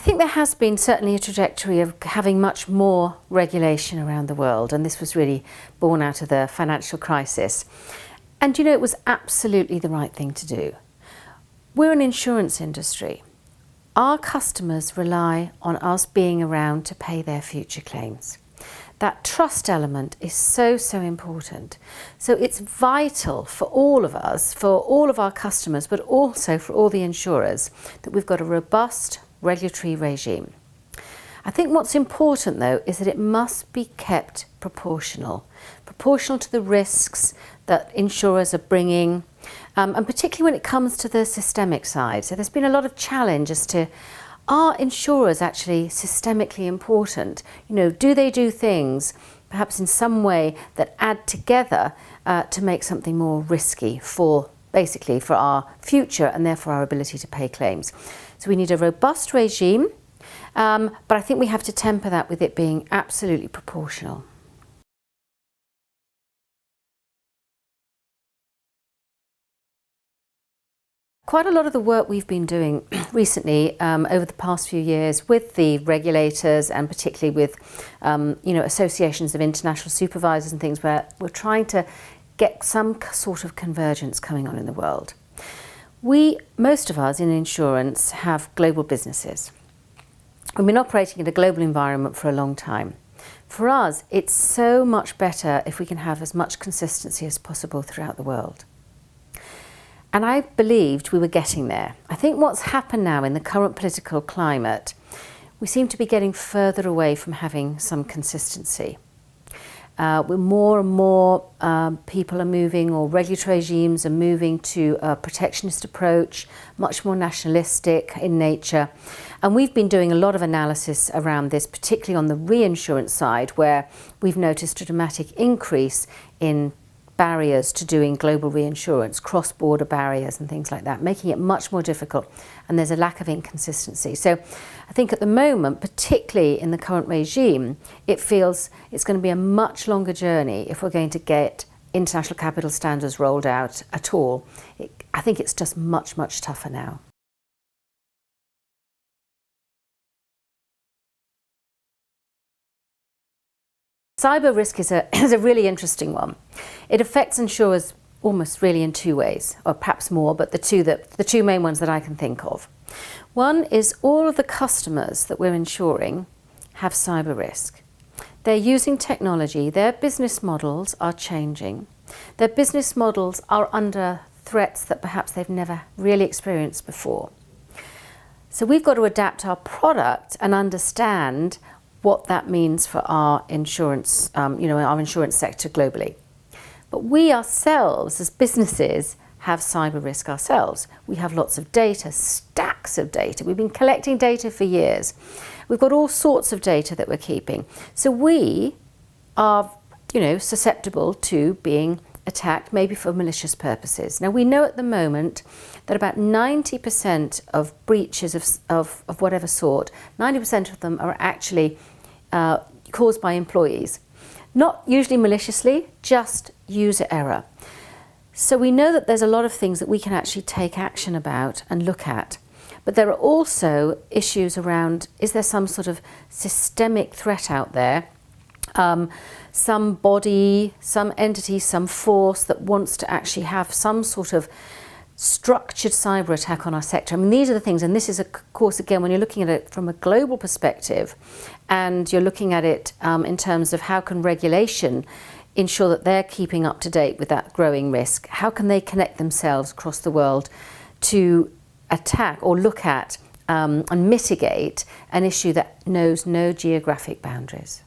think there has been certainly a trajectory of having much more regulation around the world, and this was really born out of the financial crisis. And it was absolutely the right thing to do. We're an insurance industry. Our customers rely on us being around to pay their future claims. That trust element is so important. So it's vital for all of us, for all of our customers, but also for all the insurers, that we've got a robust regulatory regime. I think what's important though is that it must be kept proportional to the risks that insurers are bringing, and particularly when it comes to the systemic side. So there's been a lot of challenge as to, are insurers actually systemically important? Do they do things perhaps in some way that add together to make something more risky for our future and therefore our ability to pay claims? So we need a robust regime, but I think we have to temper that with it being absolutely proportional. Quite a lot of the work we've been doing recently over the past few years with the regulators, and particularly with associations of international supervisors and things, where we're trying to get some sort of convergence coming on in the world. Most of us in insurance have global businesses. We've been operating in a global environment for a long time. For us, it's so much better if we can have as much consistency as possible throughout the world. And I believed we were getting there. I think what's happened now in the current political climate, we seem to be getting further away from having some consistency. More and more people are moving, or regulatory regimes are moving to a protectionist approach, much more nationalistic in nature. And we've been doing a lot of analysis around this, particularly on the reinsurance side, where we've noticed a dramatic increase in barriers to doing global reinsurance, cross-border barriers and things like that, making it much more difficult, and there's a lack of inconsistency. So I think at the moment, particularly in the current regime, it feels it's going to be a much longer journey if we're going to get international capital standards rolled out at all. I think it's just much tougher now. Cyber risk is a really interesting one. It affects insurers almost really in two ways, or perhaps more, but the two main ones that I can think of. One is all of the customers that we're insuring have cyber risk. They're using technology, their business models are changing. Their business models are under threats that perhaps they've never really experienced before. So we've got to adapt our product and understand what that means for our insurance, our insurance sector globally. But we ourselves, as businesses, have cyber risk ourselves. We have lots of data, stacks of data. We've been collecting data for years. We've got all sorts of data that we're keeping. So we are, susceptible to being attacked, maybe for malicious purposes. Now, we know at the moment that about 90% of breaches of whatever sort, 90% of them are actually caused by employees. Not usually maliciously, just user error. So we know that there's a lot of things that we can actually take action about and look at. But there are also issues around, is there some sort of systemic threat out there? Some body, some entity, some force that wants to actually have some sort of structured cyber attack on our sector. I mean, these are the things, and this is, of course, again, when you're looking at it from a global perspective, and you're looking at it in terms of how can regulation ensure that they're keeping up to date with that growing risk? How can they connect themselves across the world to attack or look at and mitigate an issue that knows no geographic boundaries?